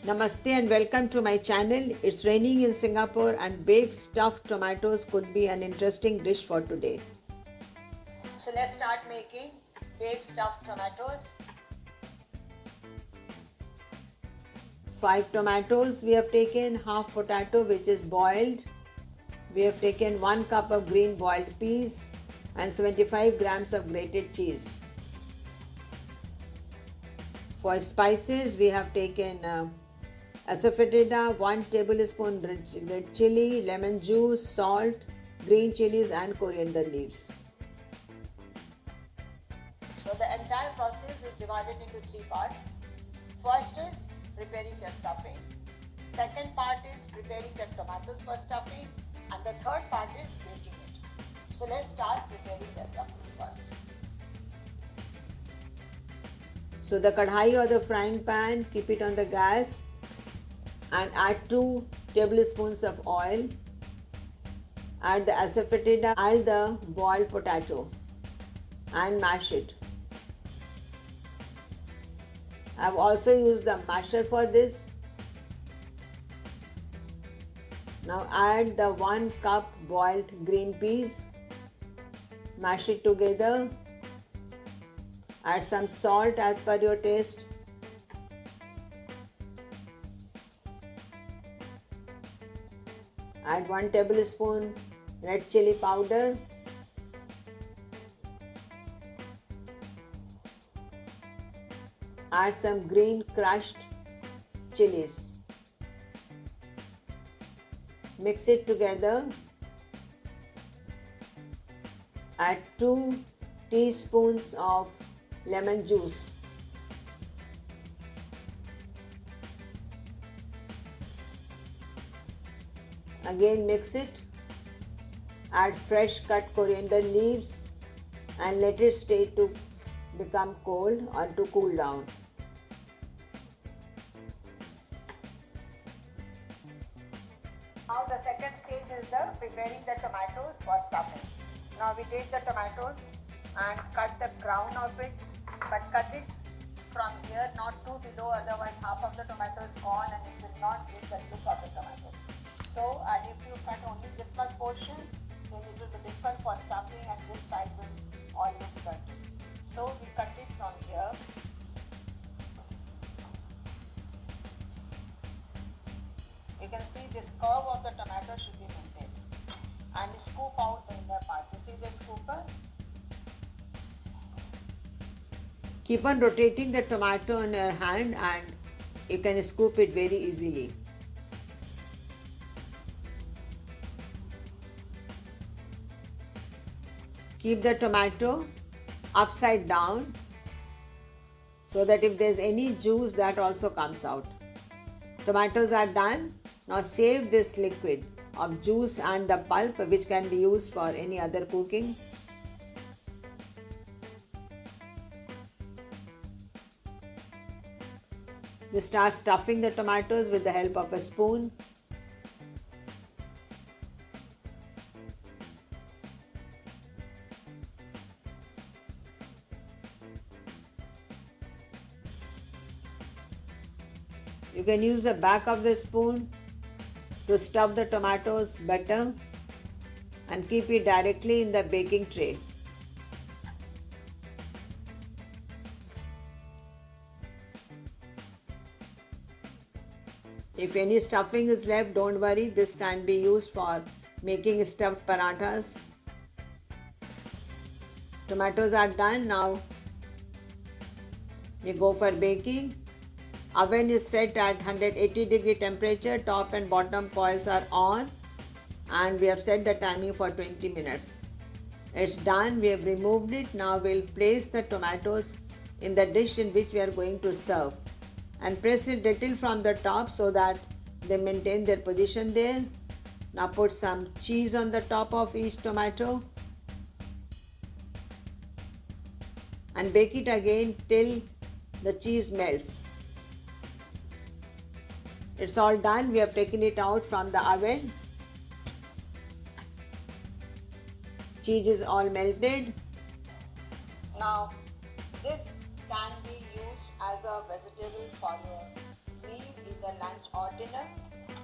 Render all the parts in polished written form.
Namaste and welcome to my channel. It's raining in Singapore and baked stuffed tomatoes could be an interesting dish for today. So let's start making baked stuffed tomatoes. 5 tomatoes we have taken, half potato which is boiled. We have taken 1 cup of green boiled peas and 75 grams of grated cheese. For spices, we have taken asafoetida, 1 tablespoon red chili, lemon juice, salt, green chilies and coriander leaves. So the entire process is divided into 3 parts. First is preparing the stuffing. Second part is preparing the tomatoes for stuffing. And the third part is baking it. So let's start preparing the stuffing first. So the kadhai or the frying pan, keep it on the gas and add 2 tablespoons of oil. Add the asafoetida, add the boiled potato and mash it. I have also used the masher for this. Now add the 1 cup boiled green peas. Mash it together. Add some salt as per your taste. Add 1 tablespoon red chili powder. Add some green crushed chilies. Mix it together. Add 2 teaspoons of lemon juice. Again mix it. Add fresh cut coriander leaves and let it stay to become cold or to cool down. Now the second stage is the preparing the tomatoes for stuffing. Now we take the tomatoes and cut the crown of it, but cut it from here, not too below, otherwise half of the tomato is gone and it will not give the look of the tomato. So, and if you cut only this much portion, then it will be different for stuffing and this side will all look dirty. So we cut it from here. You can see this curve of the tomato should be maintained and scoop out the inner part. You see the scooper? Keep on rotating the tomato in your hand and you can scoop it very easily. Keep the tomato upside down so that if there's any juice that also comes out. Tomatoes are done. Now save this liquid of juice and the pulp which can be used for any other cooking. You start stuffing the tomatoes with the help of a spoon. You can use the back of the spoon to stuff the tomatoes better and keep it directly in the baking tray. If any stuffing is left, don't worry, this can be used for making stuffed parathas. Tomatoes are done. Now we go for baking. Oven is set at 180-degree temperature. Top and bottom coils are on and we have set the timing for 20 minutes. It's done. We have removed it. Now we'll place the tomatoes in the dish in which we are going to serve and press it little from the top so that they maintain their position there. Now put some cheese on the top of each tomato and bake it again till the cheese melts. It's all done. We have taken it out from the oven. Cheese is all melted. Now this can be used as a vegetable for your meal. If the lunch or dinner,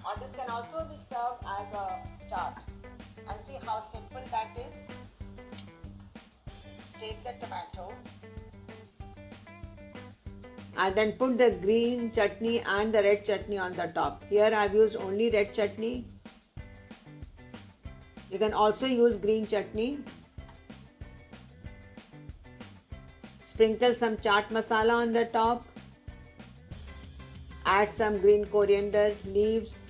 or this can also be served as a chaat. And see how simple that is. Take the tomato and then put the green chutney and the red chutney on the top. Here I have used only red chutney. You can also use green chutney. Sprinkle some chaat masala on the top. Add some green coriander leaves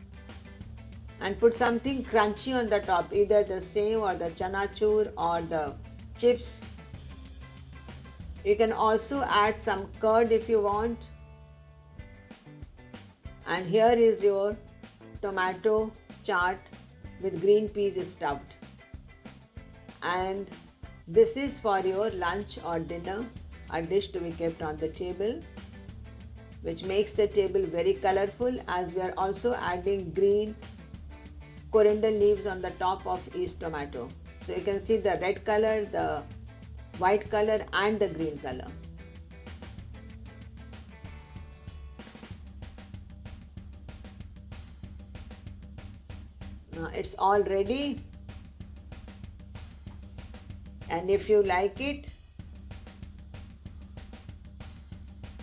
and put something crunchy on the top, either the sev or the chanachur or the chips. You can also add some curd if you want. And here is your tomato chaat with green peas stuffed. And this is for your lunch or dinner, a dish to be kept on the table, which makes the table very colorful, as we are also adding green coriander leaves on the top of each tomato. So you can see the red color, the white color and the green color. Now it's all ready, and if you like it,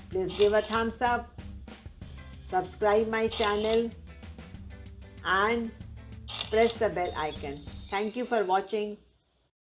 please give a thumbs up, subscribe my channel and press the bell icon. Thank you for watching.